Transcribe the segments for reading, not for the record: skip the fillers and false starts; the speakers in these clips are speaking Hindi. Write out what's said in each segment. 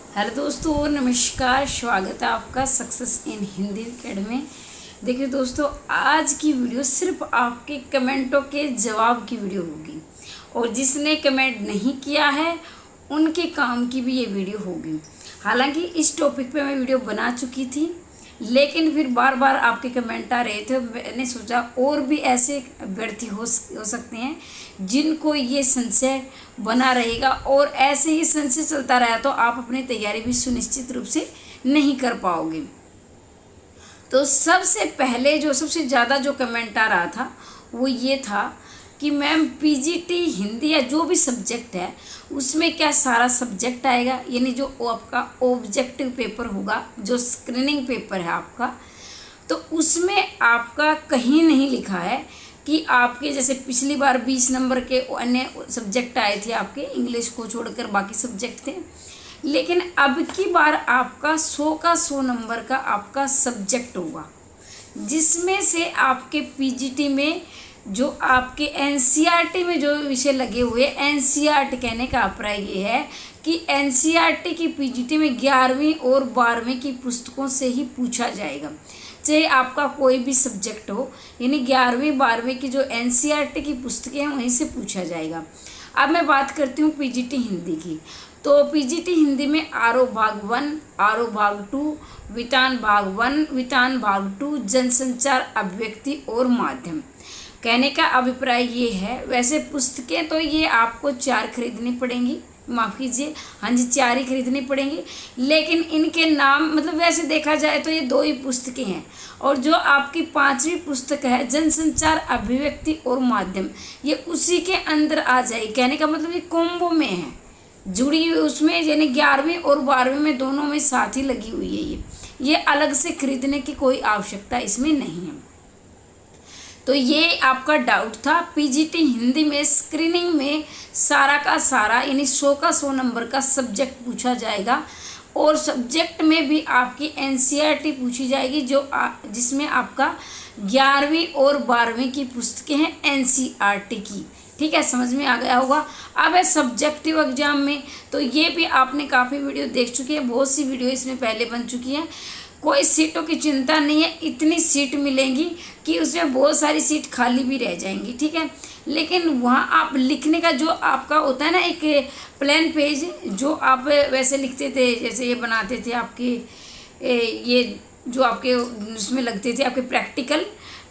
हेलो दोस्तों, नमस्कार। स्वागत है आपका सक्सेस इन हिंदी अकेडमी। देखिए दोस्तों, आज की वीडियो सिर्फ आपके कमेंटों के जवाब की वीडियो होगी और जिसने कमेंट नहीं किया है उनके काम की भी ये वीडियो होगी। हालांकि इस टॉपिक पे मैं वीडियो बना चुकी थी, लेकिन फिर बार बार आपके कमेंट आ रहे थे। मैंने सोचा और भी ऐसे अभ्यर्थी हो सकते हैं जिनको ये संशय बना रहेगा और ऐसे ही संशय चलता रहा तो आप अपनी तैयारी भी सुनिश्चित रूप से नहीं कर पाओगे। तो सबसे पहले सबसे ज़्यादा जो कमेंट आ रहा था वो ये था कि मैम पीजीटी हिंदी या जो भी सब्जेक्ट है उसमें क्या सारा सब्जेक्ट आएगा, यानी जो आपका ऑब्जेक्टिव पेपर होगा, जो स्क्रीनिंग पेपर है आपका, तो उसमें आपका कहीं नहीं लिखा है कि आपके जैसे पिछली बार 20 नंबर के अन्य सब्जेक्ट आए थे आपके, इंग्लिश को छोड़कर बाकी सब्जेक्ट थे, लेकिन अब की बार आपका 100 का 100 नंबर का आपका सब्जेक्ट होगा, जिसमें से आपके पीजीटी में जो आपके एनसीईआरटी में जो विषय लगे हुए, एनसीईआरटी कहने का अभिप्राय ये है कि एनसीईआरटी की पीजीटी में 11वीं और 12वीं की पुस्तकों से ही पूछा जाएगा, चाहे आपका कोई भी सब्जेक्ट हो, यानी 11वीं 12वीं की जो एनसीईआरटी की पुस्तकें हैं वहीं से पूछा जाएगा। अब मैं बात करती हूँ पीजीटी हिंदी की। तो पीजीटी हिंदी में आरो भाग 1, आरो भाग 2, वितान भाग 1, वितान भाग 2, जनसंचार, अभिव्यक्ति और माध्यम। कहने का अभिप्राय ये है, वैसे पुस्तकें तो ये आपको 4 खरीदनी पड़ेंगी, माफ़ कीजिए, हाँ जी 4 ही खरीदनी पड़ेंगी, लेकिन इनके नाम मतलब वैसे देखा जाए तो ये 2 ही पुस्तकें हैं। और जो आपकी 5वीं पुस्तक है जनसंचार, अभिव्यक्ति और माध्यम, ये उसी के अंदर आ जाएगी। कहने का मतलब ये कॉम्बो में है, जुड़ी हुई उसमें, यानी 11वीं और 12वीं में दोनों में साथ ही लगी हुई है। ये अलग से खरीदने की कोई आवश्यकता इसमें नहीं है। तो ये आपका डाउट था। पीजीटी हिंदी में स्क्रीनिंग में सारा का सारा यानी 100 का 100 नंबर का सब्जेक्ट पूछा जाएगा और सब्जेक्ट में भी आपकी एनसीईआरटी पूछी जाएगी, जिसमें आपका 11वीं और 12वीं की पुस्तकें हैं एनसीईआरटी की। ठीक है, समझ में आ गया होगा। अब है सब्जेक्टिव एग्जाम में, तो ये भी आपने काफ़ी वीडियो देख चुके हैं, बहुत सी वीडियो इसमें पहले बन चुकी हैं। कोई सीटों की चिंता नहीं है, इतनी सीट मिलेंगी कि उसमें बहुत सारी सीट खाली भी रह जाएंगी। ठीक है, लेकिन वहाँ आप लिखने का जो आपका होता है ना, एक प्लेन पेज जो आप वैसे लिखते थे, जैसे ये बनाते थे आपके ये जो आपके उसमें लगते थे आपके प्रैक्टिकल,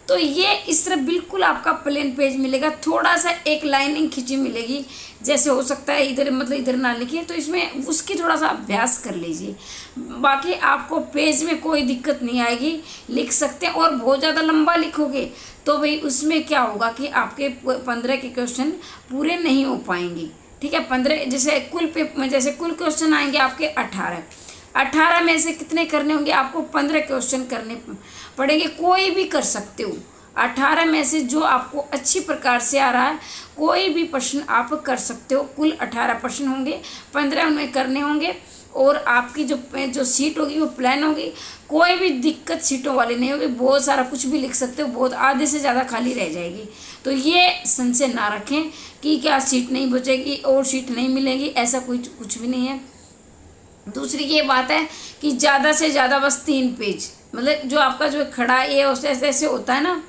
तो ये इस तरह बिल्कुल आपका प्लेन पेज मिलेगा। थोड़ा सा एक लाइनिंग खिंची मिलेगी, जैसे हो सकता है इधर मतलब इधर ना लिखिए, तो इसमें उसकी थोड़ा सा अभ्यास कर लीजिए। बाकी आपको पेज में कोई दिक्कत नहीं आएगी, लिख सकते हैं। और बहुत ज़्यादा लंबा लिखोगे तो भाई उसमें क्या होगा कि आपके 15 के क्वेश्चन पूरे नहीं हो पाएंगे। ठीक है, 15 जैसे कुल क्वेश्चन आएंगे आपके 18 में से कितने करने होंगे आपको? 15 क्वेश्चन करने पड़ेंगे, कोई भी कर सकते हो। 18 में से जो आपको अच्छी प्रकार से आ रहा है कोई भी प्रश्न आप कर सकते हो। कुल 18 प्रश्न होंगे, 15 उनमें करने होंगे और आपकी जो सीट होगी वो प्लान होगी, कोई भी दिक्कत सीटों वाली नहीं होगी। बहुत सारा कुछ भी लिख सकते हो, बहुत आधे से ज़्यादा खाली रह जाएगी। तो ये संशय ना रखें कि क्या सीट नहीं बचेगी और सीट नहीं मिलेगी, ऐसा कुछ भी नहीं है। दूसरी ये बात है कि ज़्यादा से ज़्यादा बस 3 पेज, मतलब जो आपका जो खड़ा ये ऐसे होता है ना,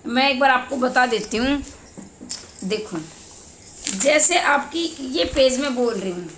मैं एक बार आपको बता देती हूँ। देखो, जैसे आपकी ये पेज में बोल रही हूँ,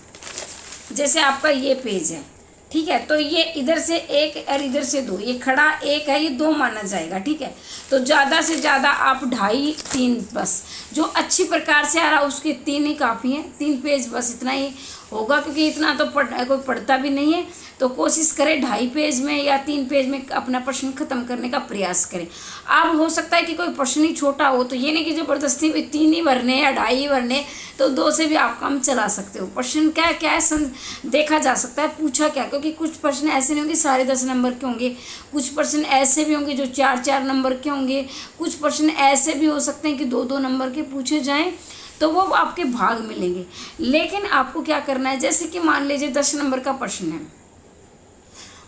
जैसे आपका ये पेज है, ठीक है, तो ये इधर से 1 और इधर से 2, ये खड़ा 1 है, ये 2 माना जाएगा। ठीक है, तो ज़्यादा से ज़्यादा आप 2.5 3 बस, जो अच्छी प्रकार से आ रहा है उसके 3 ही काफ़ी हैं। 3 पेज बस इतना ही होगा, क्योंकि इतना तो कोई पढ़ता भी नहीं है। तो कोशिश करें 2.5 पेज में या 3 पेज में अपना प्रश्न खत्म करने का प्रयास करें। अब हो सकता है कि कोई प्रश्न ही छोटा हो, तो ये नहीं कि ज़बरदस्ती 3 ही भरने या 2.5 ही भरने, तो 2 से भी आप काम चला सकते हो। प्रश्न क्या है देखा जा सकता है, पूछा क्या, क्योंकि कुछ प्रश्न ऐसे नहीं होंगे साढ़े 10 नंबर के होंगे, कुछ प्रश्न ऐसे भी होंगे जो 4-4 नंबर के होंगे, कुछ प्रश्न ऐसे भी हो सकते हैं कि 2-2 नंबर के पूछे जाएँ, तो वो आपके भाग मिलेंगे। लेकिन आपको क्या करना है, जैसे कि मान लीजिए 10 नंबर का प्रश्न है,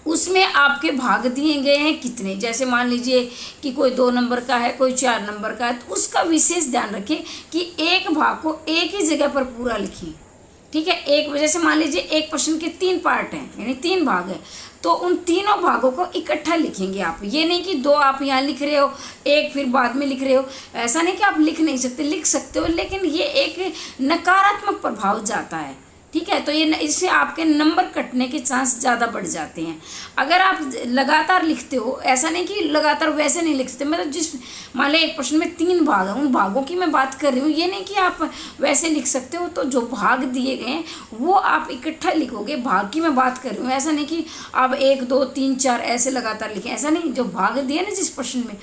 उसमें आपके भाग दिए गए हैं कितने, जैसे मान लीजिए कि कोई 2 नंबर का है, कोई 4 नंबर का है, तो उसका विशेष ध्यान रखें कि एक भाग को एक ही जगह पर पूरा लिखें। ठीक है। एक वजह से मान लीजिए एक प्रश्न के 3 पार्ट हैं, यानी 3 भाग है, तो उन तीनों भागों को इकट्ठा लिखेंगे आप। ये नहीं कि 2 आप यहाँ लिख रहे हो, एक फिर बाद में लिख रहे हो, ऐसा नहीं कि आप लिख नहीं सकते, लिख सकते हो, लेकिन ये एक नकारात्मक प्रभाव जाता है, ठीक है। तो ये इससे आपके नंबर कटने के चांस ज़्यादा बढ़ जाते हैं। अगर आप लगातार लिखते हो, ऐसा नहीं कि लगातार वैसे नहीं लिख सकते, मतलब जिस मान लें एक प्रश्न में 3 भाग हैं, उन भागों की मैं बात कर रही हूँ, ये नहीं कि आप वैसे लिख सकते हो। तो जो भाग दिए गए हैं वो आप इकट्ठा लिखोगे, भाग की मैं बात कर रही हूँ। ऐसा नहीं कि आप 1 2 3 4 ऐसे लगातार लिखें, ऐसा नहीं। जो भाग दिए ना जिस प्रश्न में,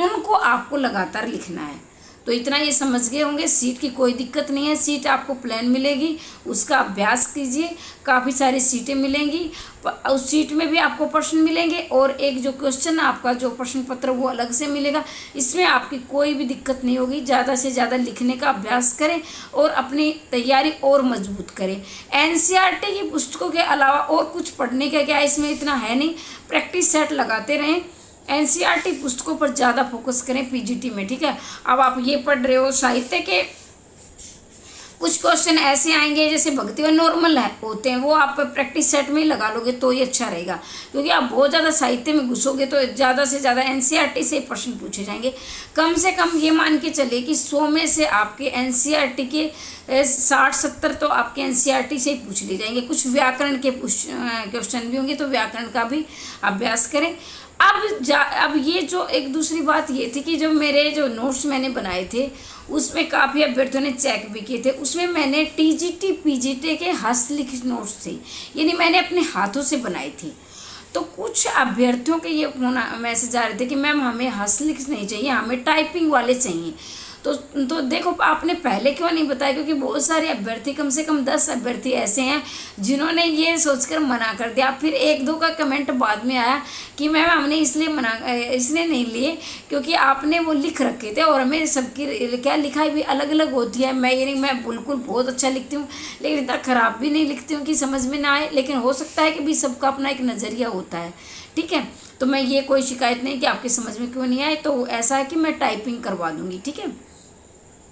उनको आपको लगातार लिखना है। तो इतना ये समझ गए होंगे। सीट की कोई दिक्कत नहीं है, सीट आपको प्लान मिलेगी, उसका अभ्यास कीजिए, काफ़ी सारी सीटें मिलेंगी, उस सीट में भी आपको प्रश्न मिलेंगे, और एक जो क्वेश्चन आपका जो प्रश्न पत्र वो अलग से मिलेगा। इसमें आपकी कोई भी दिक्कत नहीं होगी। ज़्यादा से ज़्यादा लिखने का अभ्यास करें और अपनी तैयारी और मजबूत करें। एनसीईआरटी की पुस्तकों के अलावा और कुछ पढ़ने का क्या इसमें इतना है नहीं, प्रैक्टिस सेट लगाते रहें। एनसीईआरटी पुस्तकों पर ज़्यादा फोकस करें पीजीटी में, ठीक है। अब आप ये पढ़ रहे हो, साहित्य के कुछ क्वेश्चन ऐसे आएंगे जैसे भक्ति और नॉर्मल है होते हैं, वो आप प्रैक्टिस सेट में ही लगा लोगे तो ये अच्छा रहेगा, क्योंकि आप बहुत ज़्यादा साहित्य में घुसोगे तो ज़्यादा से ज़्यादा एनसीईआरटी से प्रश्न पूछे जाएंगे। कम से कम ये मान के चलिए कि 100 में से आपके एनसीईआरटी के 60-70 तो आपके एनसीईआरटी से ही पूछ लिए जाएंगे। कुछ व्याकरण के क्वेश्चन भी होंगे, तो व्याकरण का भी अभ्यास करें। अब ये जो एक दूसरी बात ये थी कि जो मेरे जो नोट्स मैंने बनाए थे उसमें काफ़ी अभ्यर्थियों ने चेक भी किए थे। उसमें मैंने टीजीटी पीजीटी के हस्तलिखित नोट्स थे, यानी मैंने अपने हाथों से बनाए थे। तो कुछ अभ्यर्थियों के ये फोन मैसेज आ रहे थे कि मैम हमें हस्तलिखित नहीं चाहिए, हमें टाइपिंग वाले चाहिए। तो देखो आपने पहले क्यों नहीं बताया, क्योंकि बहुत सारे अभ्यर्थी, कम से कम 10 अभ्यर्थी ऐसे हैं जिन्होंने ये सोचकर मना कर दिया। फिर 1-2 का कमेंट बाद में आया कि मैम हमने इसलिए नहीं लिए क्योंकि आपने वो लिख रखे थे, और हमें सबकी क्या लिखाई भी अलग अलग होती है। मैं बिल्कुल बहुत अच्छा लिखती हूँ, लेकिन इतना ख़राब भी नहीं लिखती हूँ कि समझ में ना आए, लेकिन हो सकता है कि भी सबका अपना एक नज़रिया होता है, ठीक है। तो मैं ये कोई शिकायत नहीं कि आपके समझ में क्यों नहीं आए, तो ऐसा है कि मैं टाइपिंग करवा दूँगी, ठीक है।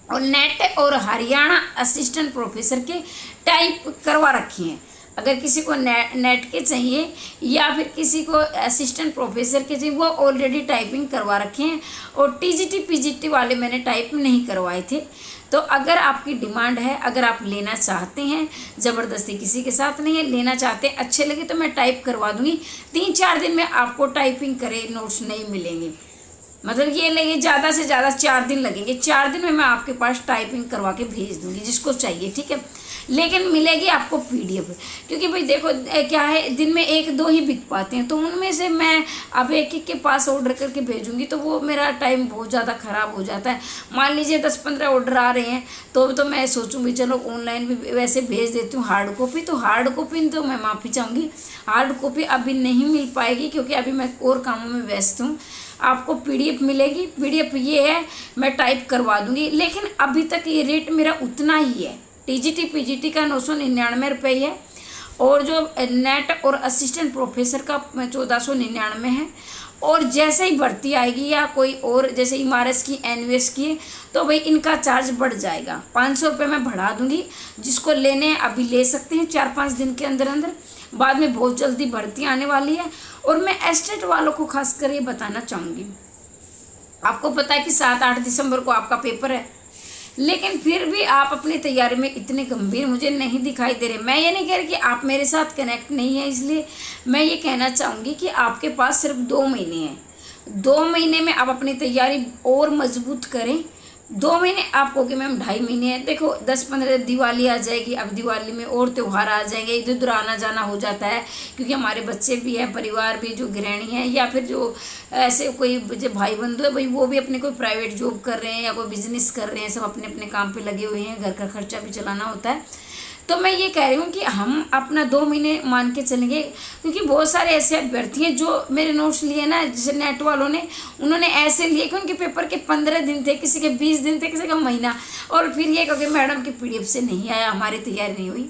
और नेट और हरियाणा असिस्टेंट प्रोफेसर के टाइप करवा रखी हैं। अगर किसी को नेट के चाहिए या फिर किसी को असिस्टेंट प्रोफेसर के चाहिए, वो ऑलरेडी टाइपिंग करवा रखे हैं। और टीजीटी पीजीटी वाले मैंने टाइप नहीं करवाए थे। तो अगर आपकी डिमांड है, अगर आप लेना चाहते हैं, ज़बरदस्ती किसी के साथ नहीं है, लेना चाहते हैं, अच्छे लगे तो मैं टाइप करवा दूँगी। 3-4 दिन में आपको टाइपिंग करे नोट्स नहीं मिलेंगे, मतलब ये लगे ज़्यादा से ज़्यादा 4 दिन लगेंगे। 4 दिन में मैं आपके पास टाइपिंग करवा के भेज दूंगी जिसको चाहिए, ठीक है। लेकिन मिलेगी आपको पीडीएफ, क्योंकि भाई देखो क्या है, दिन में 1-2 ही बिक पाते हैं, तो उनमें से मैं अब एक के पास ऑर्डर करके भेजूंगी तो वो मेरा टाइम बहुत ज़्यादा ख़राब हो जाता है। मान लीजिए 10-15 ऑर्डर आ रहे हैं तो मैं सोचूंगी चलो ऑनलाइन भी वैसे भेज देती हूँ हार्ड कॉपी। तो हार्ड कॉपी तो मैं माफ़ी चाहूँगी, हार्ड कॉपी अभी नहीं मिल पाएगी क्योंकि अभी मैं और कामों में व्यस्त हूँ। आपको पीडीएफ मिलेगी। पीडीएफ ये है मैं टाइप करवा दूंगी, लेकिन अभी तक ये रेट मेरा उतना ही है। टीजीटी पीजीटी का 999 रुपये है, और जो नेट और असिस्टेंट प्रोफेसर का 1499 है। और जैसे ही भर्ती आएगी या कोई और जैसे इमारत की एनवीएस की, तो भाई इनका चार्ज बढ़ जाएगा। 500 रुपये मैं बढ़ा दूंगी। जिसको लेने हैं अभी ले सकते हैं 4-5 दिन के अंदर अंदर, बाद में बहुत जल्दी भर्ती आने वाली है। और मैं एस्टेट वालों को खासकर ये बताना चाहूँगी, आपको पता है कि 7-8 दिसंबर को आपका पेपर है, लेकिन फिर भी आप अपनी तैयारी में इतने गंभीर मुझे नहीं दिखाई दे रहे। मैं ये नहीं कह रही कि आप मेरे साथ कनेक्ट नहीं है, इसलिए मैं ये कहना चाहूँगी कि आपके पास सिर्फ 2 महीने हैं। 2 महीने में आप अपनी तैयारी और मजबूत करें। 2 महीने आप कहोगे मैम 2.5 महीने हैं, देखो 10-15 दिवाली आ जाएगी, अब दिवाली में और त्यौहार आ जाएंगे, इधर उधर आना जाना हो जाता है, क्योंकि हमारे बच्चे भी हैं, परिवार भी, जो गृहिणी हैं या फिर जो ऐसे कोई जो भाई बंधु है, भाई वो भी अपने कोई प्राइवेट जॉब कर रहे हैं या कोई बिजनेस कर रहे हैं, सब अपने अपने काम पे लगे हुए हैं, घर का खर्चा भी चलाना होता है। तो मैं ये कह रही हूँ कि हम अपना 2 महीने मान के चलेंगे, क्योंकि बहुत सारे ऐसे अभ्यर्थी हैं जो मेरे नोट्स लिए ना, जैसे नेट वालों ने, उन्होंने ऐसे लिए कि उनके पेपर के 15 दिन थे, किसी के 20 दिन थे, किसी का महीना, और फिर ये क्योंकि मैडम की पीडीएफ से नहीं आया, हमारी तैयारी नहीं हुई।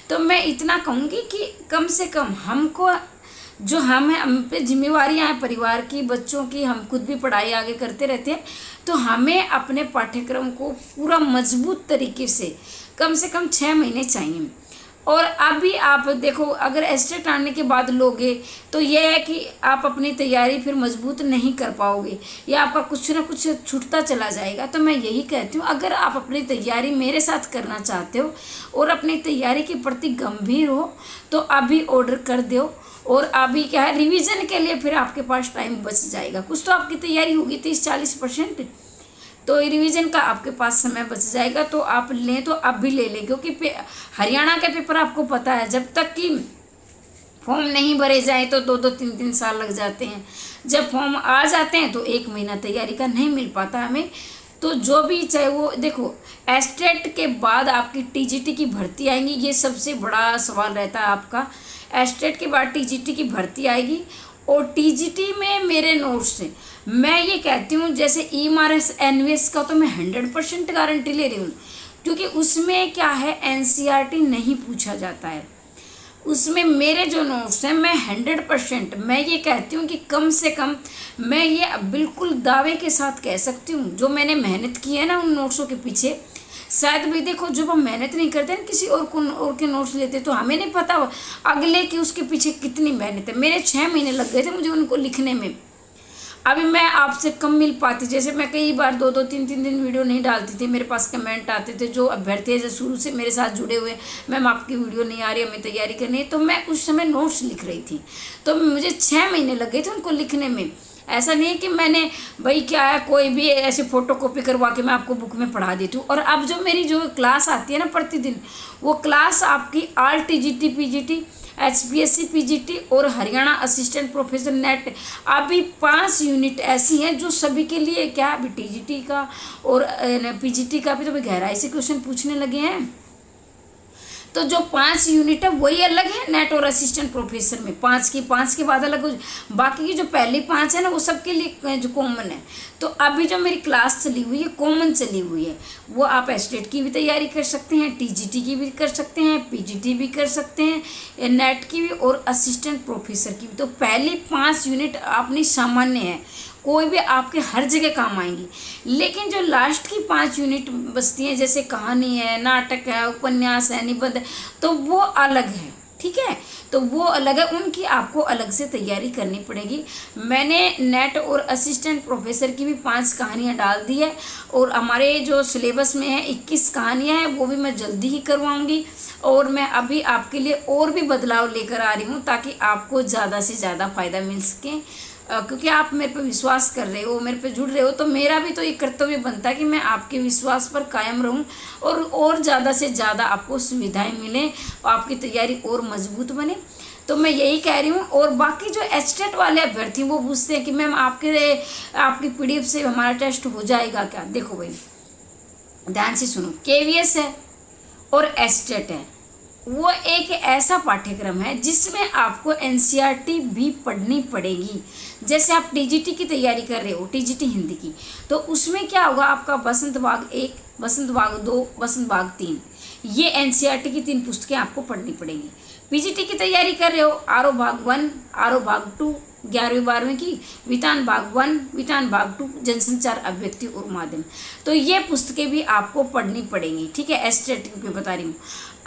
तो मैं इतना कहूँगी कि कम से कम हमको जो हम पे जिम्मेवारियाँ हैं परिवार की, बच्चों की, हम खुद भी पढ़ाई आगे करते रहते हैं, तो हमें अपने पाठ्यक्रम को पूरा मजबूत तरीके से कम 6 महीने चाहिए। और अभी आप देखो, अगर एस्टेट आने के बाद लोगे तो ये है कि आप अपनी तैयारी फिर मजबूत नहीं कर पाओगे, या आपका कुछ ना कुछ छूटता चला जाएगा। तो मैं यही कहती हूँ, अगर आप अपनी तैयारी मेरे साथ करना चाहते हो और अपनी तैयारी के प्रति गंभीर हो तो अभी ऑर्डर कर दो। और अभी क्या है, रिवीजन के लिए फिर आपके पास टाइम बच जाएगा। कुछ तो आपकी तैयारी होगी 30-40%, तो रिवीजन का आपके पास समय बच जाएगा। तो आप लें तो अब भी ले लें, क्योंकि हरियाणा के पेपर आपको पता है, जब तक कि फॉर्म नहीं भरे जाए तो 2-3 साल लग जाते हैं। जब फॉर्म आ जाते हैं तो 1 महीना तैयारी का नहीं मिल पाता हमें। तो जो भी चाहे वो देखो, एस्टेट के बाद आपकी टीजीटी की भर्ती आएंगी, ये सबसे बड़ा सवाल रहता है आपका। एस्टेट के बाद टीजीटी की भर्ती आएगी, और टीजीटी में मेरे नोट्स से मैं ये कहती हूँ, जैसे EMRS NVS का तो मैं 100% गारंटी ले रही हूँ, क्योंकि उसमें क्या है, NCERT नहीं पूछा जाता है। उसमें मेरे जो नोट्स हैं, मैं 100% मैं ये कहती हूँ कि कम से कम मैं ये बिल्कुल दावे के साथ कह सकती हूँ, जो मैंने मेहनत की है ना उन नोट्सों के पीछे। शायद भी देखो, जब हम मेहनत नहीं करते ना, किसी और के नोट्स लेते तो हमें नहीं पता अगले की उसके पीछे कितनी मेहनत है। मेरे 6 महीने लग गए थे मुझे उनको लिखने में। अभी मैं आपसे कम मिल पाती, जैसे मैं कई बार 2-3 दिन वीडियो नहीं डालती थी, मेरे पास कमेंट आते थे जो अभ्यर्थी जो शुरू से मेरे साथ जुड़े हुए, मैम आपकी वीडियो नहीं आ रही, हमें तैयारी करनी है। तो मैं उस समय नोट्स लिख रही थी, तो मुझे 6 महीने लग गए थे उनको लिखने में। ऐसा नहीं है कि मैंने भाई क्या है, कोई भी ऐसे फोटो कॉपी करवा के मैं आपको बुक में पढ़ा देती हूँ। और अब जो मेरी जो क्लास आती है ना प्रतिदिन, वो क्लास आपकी RTGT PGT HPSC PGT और हरियाणा असिस्टेंट प्रोफेसर नेट, अभी 5 यूनिट ऐसी हैं जो सभी के लिए क्या, अभी TGT का और PGT का भी तो गहराई से क्वेश्चन पूछने लगे हैं। तो जो 5 यूनिट है वही अलग है नेट और असिस्टेंट प्रोफेसर में, 5 के बाद अलग हो। बाकी की जो पहली 5 है ना, वो सबके लिए जो कॉमन है। तो अभी जो मेरी क्लास चली हुई है, कॉमन चली हुई है, वो आप एस्टेट की भी तैयारी कर सकते हैं, TGT की भी कर सकते हैं, PGT भी कर सकते हैं, नेट की भी और असिस्टेंट प्रोफेसर की भी। तो पहली 5 यूनिट अपनी सामान्य है, कोई भी आपके हर जगह काम आएंगी। लेकिन जो लास्ट की 5 यूनिट बचती हैं, जैसे कहानी है, नाटक है, उपन्यास है, निबंध, तो वो अलग है, ठीक है। तो वो अलग है, उनकी आपको अलग से तैयारी करनी पड़ेगी। मैंने नेट और असिस्टेंट प्रोफेसर की भी 5 कहानियाँ डाल दी है, और हमारे जो सिलेबस में है 21 कहानियाँ हैं, वो भी मैं जल्दी ही करवाऊँगी। और मैं अभी आपके लिए और भी बदलाव लेकर आ रही हूँ, ताकि आपको ज़्यादा से ज़्यादा फ़ायदा मिल सके। क्योंकि आप मेरे पे विश्वास कर रहे हो, मेरे पे जुड़ रहे हो, तो मेरा भी तो एक कर्तव्य बनता है कि मैं आपके विश्वास पर कायम रहूं, और ज़्यादा से ज़्यादा आपको सुविधाएं मिलें, आपकी तैयारी और मजबूत बने। तो मैं यही कह रही हूँ। और बाकी जो एस्टेट वाले अभ्यर्थी वो पूछते हैं कि मैम आपकी PDF से हमारा टेस्ट हो जाएगा क्या। देखो भाई, ध्यान से सुनो, KVS है और एस्टेट है, वो एक ऐसा पाठ्यक्रम है जिसमें आपको NCERT भी पढ़नी पड़ेगी। जैसे आप TGT की तैयारी कर रहे हो, TGT हिंदी की, तो उसमें क्या होगा, आपका बसंत बाग 1, बसंत बाग 2, बसंत बाग 3, ये NCERT की 3 पुस्तकें आपको पढ़नी पड़ेगी। PGT की तैयारी कर रहे हो, आरो भाग 1, आरो भाग 2, 11वीं-12वीं की, वितान भाग 1, वितान भाग 2, जनसंचार, अभिव्यक्ति और माध्यम, तो ये पुस्तकें भी आपको पढ़नी पड़ेंगी, ठीक है। एस्टेट की बता रही हूँ।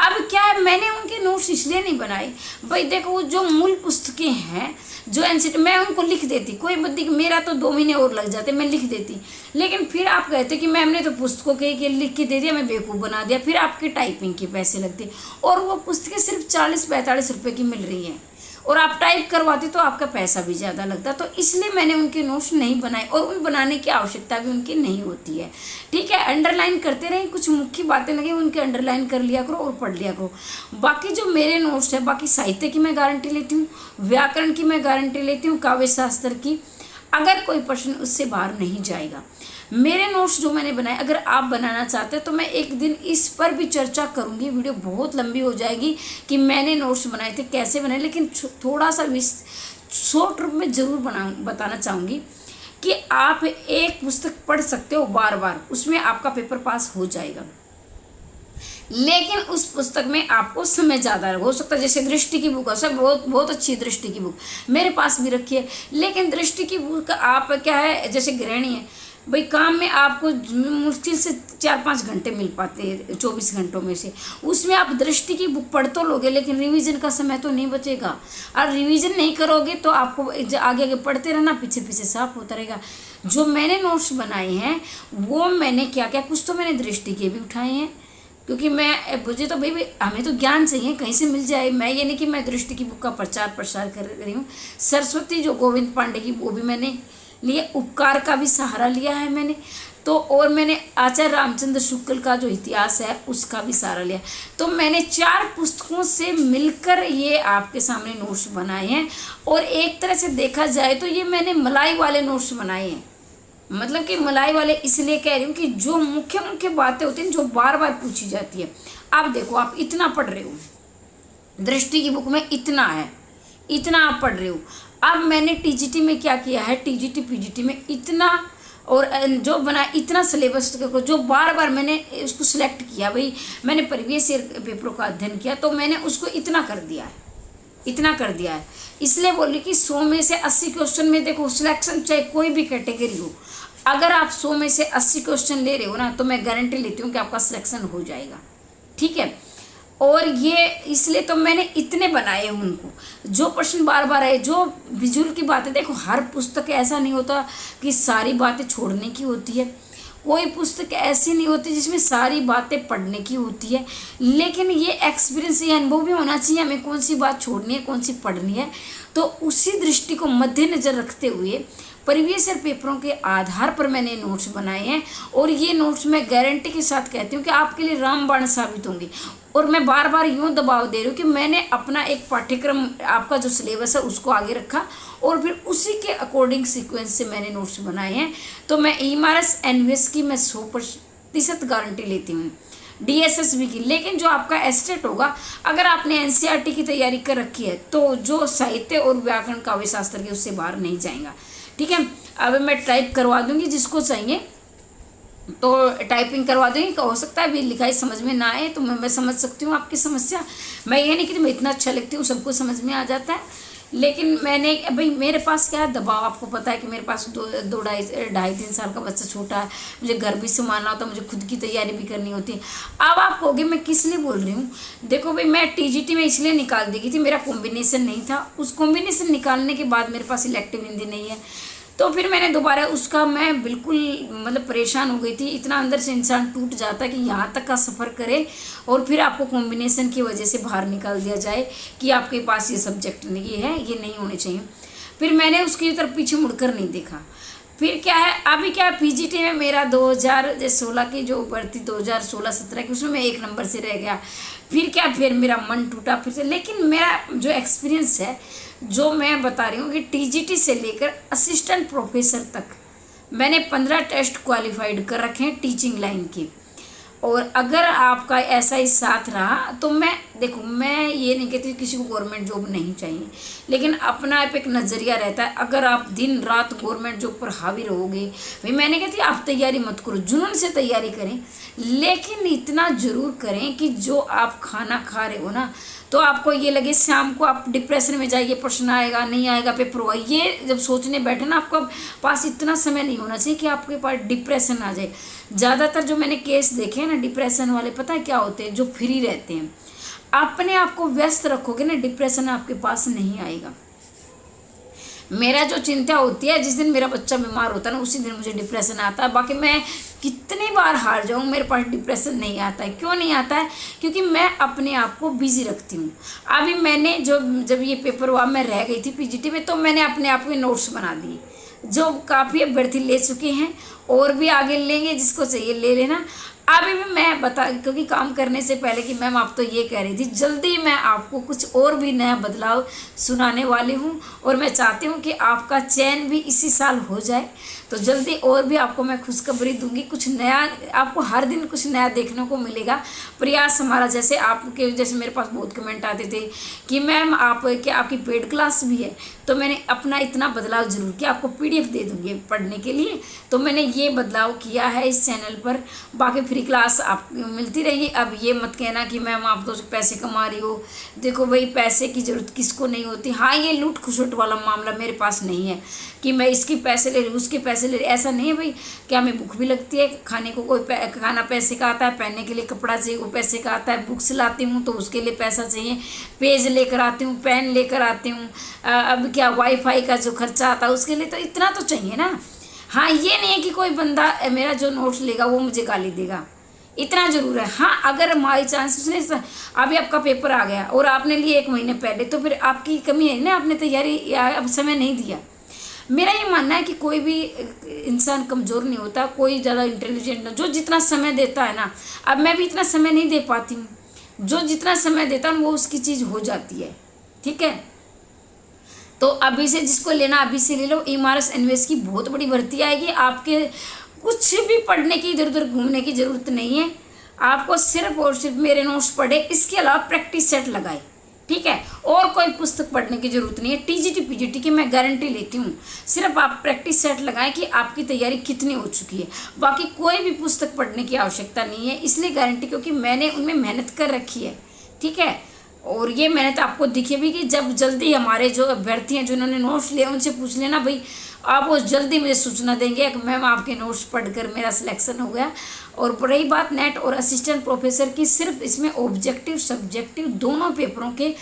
अब क्या है, मैंने उनके नोट्स इसलिए नहीं बनाए भाई, देखो वो जो मूल पुस्तकें हैं, जो NCERT, मैं उनको लिख देती, कोई बद्दी, मेरा तो 2 महीने और लग जाते, मैं लिख देती। लेकिन फिर आप कहते कि मैम ने तो पुस्तकों के लिख के दे दिया, मैं बेवकूफ़ बना दिया, फिर आपके टाइपिंग के पैसे लगते, और वो पुस्तकें सिर्फ 40-45 रुपये की मिल रही हैं, और आप टाइप करवाते तो आपका पैसा भी ज़्यादा लगता। तो इसलिए मैंने उनके नोट्स नहीं बनाए, और उन बनाने की आवश्यकता भी उनकी नहीं होती है, ठीक है। अंडरलाइन करते रहें, कुछ मुख्य बातें लगे उनके अंडरलाइन कर लिया करो और पढ़ लिया करो। बाकी जो मेरे नोट्स है, बाकी साहित्य की मैं गारंटी लेती हूँ, व्याकरण की मैं गारंटी लेती हूँ, काव्य शास्त्र की, अगर कोई प्रश्न उससे बाहर नहीं जाएगा। मेरे नोट्स जो मैंने बनाए, अगर आप बनाना चाहते हैं तो मैं एक दिन इस पर भी चर्चा करूंगी, वीडियो बहुत लंबी हो जाएगी कि मैंने नोट्स बनाए थे, कैसे बनाए, लेकिन थोड़ा सा शॉर्ट रूप में ज़रूर बताना चाहूँगी कि आप एक पुस्तक पढ़ सकते हो बार बार, उसमें आपका पेपर पास हो जाएगा। लेकिन उस पुस्तक में आपको समय ज़्यादा हो सकता है, जैसे दृष्टि की बुक है, सब बहुत अच्छी दृष्टि की बुक मेरे पास भी रखी है। लेकिन दृष्टि की बुक आप क्या है, जैसे गृहिणी है भाई, काम में आपको मुश्किल से 4-5 घंटे मिल पाते हैं 24 घंटों में से। उसमें आप दृष्टि की बुक पढ़ तो लोगे, लेकिन रिवीजन का समय तो नहीं बचेगा। और रिवीजन नहीं करोगे तो आपको आगे आगे पढ़ते रहना, पीछे पीछे साफ होता रहेगा। जो मैंने नोट्स बनाए हैं वो मैंने क्या क्या, कुछ तो मैंने दृष्टि के भी उठाए हैं, क्योंकि मुझे तो भाई हमें तो ज्ञान चाहिए, कहीं से मिल जाए। मैं ये नहीं कि मैं दृष्टि की बुक का प्रचार प्रसार कर रही हूँ। सरस्वती जो गोविंद पांडे की, वो भी मैंने लिए, उपकार का भी सहारा लिया है मैंने तो, और मैंने आचार्य रामचंद्र शुक्ल का जो इतिहास है उसका भी सहारा लिया। तो मैंने 4 पुस्तकों से मिलकर ये आपके सामने नोट्स बनाए हैं। और एक तरह से देखा जाए तो ये मैंने मलाई वाले नोट्स बनाए हैं। मतलब कि मलाई वाले इसलिए कह रही हूँ कि जो मुख्य मुख्य बातें होती हैं जो बार बार पूछी जाती है। आप देखो, आप इतना पढ़ रहे हो, दृष्टि की बुक में इतना है, इतना आप पढ़ रहे हो। अब मैंने टीजीटी में क्या किया है, टीजीटी पीजीटी में इतना, और जो बना इतना सिलेबस को जो बार बार मैंने उसको सिलेक्ट किया, भाई मैंने प्रीवियस ईयर पेपरों का अध्ययन किया तो मैंने उसको इतना कर दिया है, इतना कर दिया है। इसलिए बोली कि 100 में से 80 क्वेश्चन में देखो सिलेक्शन, चाहे कोई भी कैटेगरी हो, अगर आप 100 में से 80 क्वेश्चन ले रहे हो ना, तो मैं गारंटी लेती हूँ कि आपका सिलेक्शन हो जाएगा। ठीक है, और ये इसलिए तो मैंने इतने बनाए उनको, जो प्रश्न बार बार आए, जो विजुअल की बातें। देखो, हर पुस्तक ऐसा नहीं होता कि सारी बातें छोड़ने की होती है, कोई पुस्तक ऐसी नहीं होती जिसमें सारी बातें पढ़ने की होती है, लेकिन ये एक्सपीरियंस, ये अनुभव भी होना चाहिए हमें कौन सी बात छोड़नी है, कौन सी पढ़नी है। तो उसी दृष्टि को मद्देनजर रखते हुए प्रीवियस ईयर पेपरों के आधार पर मैंने नोट्स बनाए हैं। और ये नोट्स मैं गारंटी के साथ कहती हूँ कि आपके लिए रामबाण साबित होंगी। और मैं बार बार यूँ दबाव दे रही हूँ कि मैंने अपना एक पाठ्यक्रम, आपका जो सिलेबस है उसको आगे रखा, और फिर उसी के अकॉर्डिंग सीक्वेंस से मैंने नोट्स बनाए हैं। तो मैं ईएमआरएस एनवीएस की मैं 100% गारंटी लेती हूँ, डीएसएसबी की। लेकिन जो आपका एस्टेट होगा, अगर आपने एनसीईआरटी की तैयारी कर रखी है तो जो साहित्य और व्याकरण काव्य शास्त्र के उससे बाहर नहीं जाएगा। ठीक है, अब मैं टाइप करवा दूंगी, जिसको चाहिए तो टाइपिंग करवा दूंगी। हो सकता है अभी लिखाई समझ में ना आए तो मैं समझ सकती हूँ आपकी समस्या। मैं ये नहीं कि मैं इतना अच्छा लिखती हूँ सबको समझ में आ जाता है, लेकिन मैंने भाई मेरे पास क्या है दबाव, आपको पता है कि मेरे पास 2-2.5-3 साल का बच्चा छोटा है, मुझे घर भी संभालना होता है, मुझे खुद की तैयारी भी करनी होती है। अब आप कहोगे मैं किस लिए बोल रही हूँ, देखो भाई मैं टीजीटी में इसलिए निकाल दी गई थी, मेरा कॉम्बिनेशन नहीं था। उस कॉम्बिनेशन निकालने के बाद मेरे पास इलेक्टिव हिंदी नहीं है, तो फिर मैंने दोबारा उसका, मैं बिल्कुल मतलब परेशान हो गई थी। इतना अंदर से इंसान टूट जाता है कि यहाँ तक का सफ़र करे और फिर आपको कॉम्बिनेशन की वजह से बाहर निकाल दिया जाए कि आपके पास ये सब्जेक्ट नहीं है, ये नहीं होने चाहिए। फिर मैंने उसकी तरफ पीछे मुड़कर नहीं देखा। फिर क्या है, अभी क्या है, पीजीटी में मेरा 2016 की जो भर्ती 2016-17 की, उसमें मैं 1 नंबर से रह गया। फिर क्या, फिर मेरा मन टूटा फिर से। लेकिन मेरा जो एक्सपीरियंस है, जो मैं बता रही हूँ कि टीजीटी से लेकर असिस्टेंट प्रोफेसर तक मैंने 15 टेस्ट क्वालिफाइड कर रखे हैं टीचिंग लाइन के। और अगर आपका ऐसा ही साथ रहा तो मैं, देखो मैं ये नहीं कहती किसी को गवर्नमेंट जॉब नहीं चाहिए, लेकिन अपना आप एक नज़रिया रहता है। अगर आप दिन रात गवर्नमेंट जॉब पर हावी रहोगे, भाई मैंने कहती आप तैयारी मत करो, जुनून से तैयारी करें, लेकिन इतना ज़रूर करें कि जो आप खाना खा रहे हो ना, तो आपको ये लगे शाम को आप डिप्रेशन में जाइए, प्रश्न आएगा नहीं आएगा, पेपर हुआ, ये जब सोचने बैठे ना, आपको पास इतना समय नहीं होना चाहिए कि आपके पास डिप्रेशन आ जाए। ज़्यादातर जो मैंने केस देखे हैं ना डिप्रेशन वाले, पता है क्या होते हैं, जो फ्री रहते हैं। अपने आप को व्यस्त रखोगे ना, डिप्रेशन आपके पास नहीं आएगा। मेरा जो चिंता होती है, जिस दिन मेरा बच्चा बीमार होता है ना, उसी दिन मुझे डिप्रेशन आता है। बाकी मैं कितनी बार हार जाऊँ, मेरे पास डिप्रेशन नहीं आता है। क्यों नहीं आता है? क्योंकि मैं अपने आप को बिजी रखती हूँ। अभी मैंने जब ये पेपर हुआ, मैं रह गई थी पीजीटी में, तो मैंने अपने आप में नोट्स बना दिए, जो काफ़ी अभ्यर्थी ले चुके हैं और भी आगे लेंगे, जिसको चाहिए ले लेना। अभी भी मैं क्योंकि काम करने से पहले कि मैम आप तो ये कह रही थी, जल्दी मैं आपको कुछ और भी नया बदलाव सुनाने वाली हूँ, और मैं चाहती हूँ कि आपका चयन भी इसी साल हो जाए। तो जल्दी और भी आपको मैं खुशखबरी दूंगी, कुछ नया, आपको हर दिन कुछ नया देखने को मिलेगा। प्रयास हमारा, जैसे मेरे पास बहुत कमेंट आते थे कि मैम आपकी पेड क्लास भी है, तो मैंने अपना इतना बदलाव जरूर किया, आपको PDF दे दूँगी पढ़ने के लिए। तो मैंने ये बदलाव किया है इस चैनल पर। बाकी फ्री क्लास आप मिलती रहेगी। अब ये मत कहना कि मैम आप तो पैसे कमा रही हो। देखो भाई, पैसे की ज़रूरत किसको नहीं होती। हाँ, ये लूट खसुट वाला मामला मेरे पास नहीं है कि मैं इसके पैसे ले रही हूँ, उसके पैसे ले रही, ऐसा नहीं है भाई। क्या हमें भूख भी लगती है, खाने को कोई खाना पैसे का आता है, पहनने के लिए कपड़ा चाहिए वो पैसे का आता है, बुक्स लाती हूँ तो उसके लिए पैसा चाहिए, पेज लेकर आती हूँ, पेन लेकर आती हूँ, अब क्या वाईफाई का जो खर्चा आता है उसके लिए तो इतना तो चाहिए ना। हाँ, ये नहीं है कि कोई बंदा मेरा जो नोट्स लेगा वो मुझे गाली देगा, इतना ज़रूर है। हाँ, अगर बाई चांस उसने अभी आपका पेपर आ गया और आपने लिए 1 महीने पहले, तो फिर आपकी कमी है ना, आपने तैयारी या अब समय नहीं दिया। मेरा ये मानना है कि कोई भी इंसान कमज़ोर नहीं होता, कोई ज़्यादा इंटेलिजेंट जो जितना समय देता है ना, अब मैं भी इतना समय नहीं दे पाती हूँ, जो जितना समय देता हूँ वो उसकी चीज़ हो जाती है। ठीक है, तो अभी से जिसको लेना अभी से ले लो। इमारस एनवेस की बहुत बड़ी भर्ती आएगी, आपके कुछ भी पढ़ने की इधर उधर घूमने की ज़रूरत नहीं है। आपको सिर्फ और सिर्फ मेरे नोट्स पढ़े, इसके अलावा प्रैक्टिस सेट लगाए। ठीक है, और कोई पुस्तक पढ़ने की ज़रूरत नहीं है। टीजीटी पीजीटी की मैं गारंटी लेती हूँ, सिर्फ आप प्रैक्टिस सेट लगाएं कि आपकी तैयारी कितनी हो चुकी है। बाकी कोई भी पुस्तक पढ़ने की आवश्यकता नहीं है, इसलिए गारंटी क्योंकि मैंने उनमें मेहनत कर रखी है। ठीक है, और ये मेहनत आपको दिखे भी कि जब जल्दी हमारे जो अभ्यर्थी हैं जिन्होंने नोट्स लिए उनसे पूछ लेना भाई, आप वो जल्दी मुझे सूचना देंगे कि मैम आपके नोट्स पढ़कर मेरा सिलेक्शन हो गया। और रही बात नेट और असिस्टेंट प्रोफेसर की, सिर्फ इसमें ऑब्जेक्टिव सब्जेक्टिव दोनों पेपरों के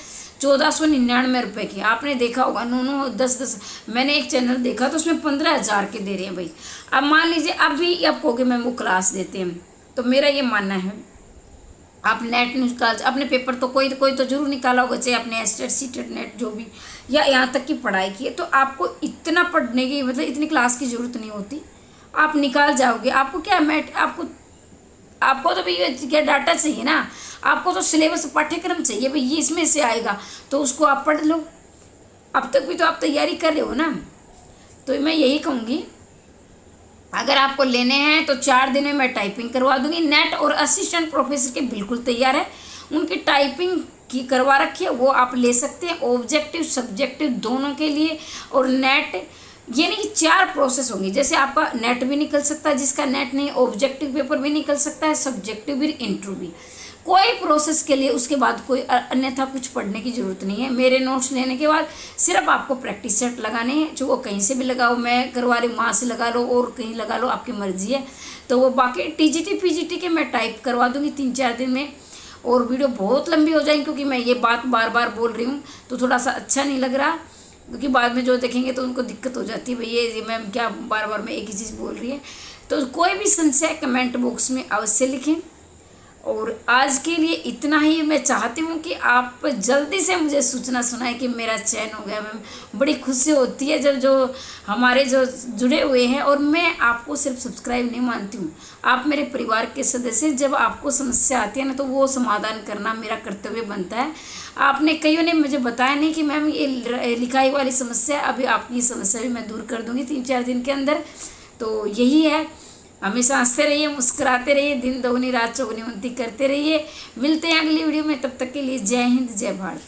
1499 रुपये की। आपने देखा होगा 9 10 मैंने एक चैनल देखा तो उसमें 15,000 के दे रहे हैं भाई। अब मान लीजिए अभी आप कहोगे मैम वो क्लास देते हैं, तो मेरा ये मानना है आप नेट निकाल अपने पेपर तो कोई तो जरूर निकाला होगा, चाहे आपने एस्टेट सीटेट नेट जो भी या यहाँ तक की पढ़ाई की है, तो आपको इतना पढ़ने की मतलब इतनी क्लास की ज़रूरत नहीं होती, आप निकाल जाओगे। आपको क्या आपको तो भाई क्या डाटा चाहिए ना, आपको तो सिलेबस पाठ्यक्रम चाहिए भाई, ये इसमें से आएगा तो उसको आप पढ़ लो। अब तक भी तो आप तैयारी कर रहे हो ना, तो मैं यही कहूँगी अगर आपको लेने हैं तो 4 दिन में मैं टाइपिंग करवा दूंगी। नेट और असिस्टेंट प्रोफेसर के बिल्कुल तैयार है, उनकी टाइपिंग की करवा रखी है, वो आप ले सकते हैं ऑब्जेक्टिव सब्जेक्टिव दोनों के लिए। और नेट ये नहीं कि 4 प्रोसेस होंगी, जैसे आपका नेट भी निकल सकता है, जिसका नेट नहीं ऑब्जेक्टिव पेपर भी निकल सकता है, सब्जेक्टिव भी, इंटरव्यू भी, कोई प्रोसेस के लिए उसके बाद कोई अन्यथा कुछ पढ़ने की ज़रूरत नहीं है। मेरे नोट्स लेने के बाद सिर्फ आपको प्रैक्टिस सेट लगाने हैं, जो वो कहीं से भी लगाओ, मैं करवा रही हूँ वहाँ से लगा लो और कहीं लगा लो, आपकी मर्जी है। तो वो बाकी टीजीटी पीजीटी के मैं टाइप करवा दूँगी 3-4 दिन में, और वीडियो बहुत लंबी हो जाएगी क्योंकि मैं ये बात बार बार बोल रही हूँ तो थोड़ा सा अच्छा नहीं लग रहा, क्योंकि बाद में जो देखेंगे तो उनको दिक्कत हो जाती है, भाई ये मैम क्या बार बार मैं एक ही चीज़ बोल रही है। तो कोई भी संशय कमेंट बॉक्स में अवश्य लिखें। और आज के लिए इतना ही। मैं चाहती हूँ कि आप जल्दी से मुझे सूचना सुनाएं कि मेरा चयन हो गया। मैम बड़ी खुशी होती है जब जो हमारे जो जुड़े हुए हैं, और मैं आपको सिर्फ सब्सक्राइब नहीं मानती हूँ, आप मेरे परिवार के सदस्य। जब आपको समस्या आती है ना तो वो समाधान करना मेरा कर्तव्य बनता है। आपने कईयों ने मुझे बताया नहीं कि मैम ये लिखाई वाली समस्या, अभी आपकी समस्या भी मैं दूर कर दूँगी 3-4 दिन के अंदर। तो यही है, हमेशा हंसते रहिए, मुस्कुराते रहिए, दिन दोगुनी रात चौगुनी उन्नति करते रहिए। मिलते हैं अगली वीडियो में, तब तक के लिए जय हिंद जय भारत।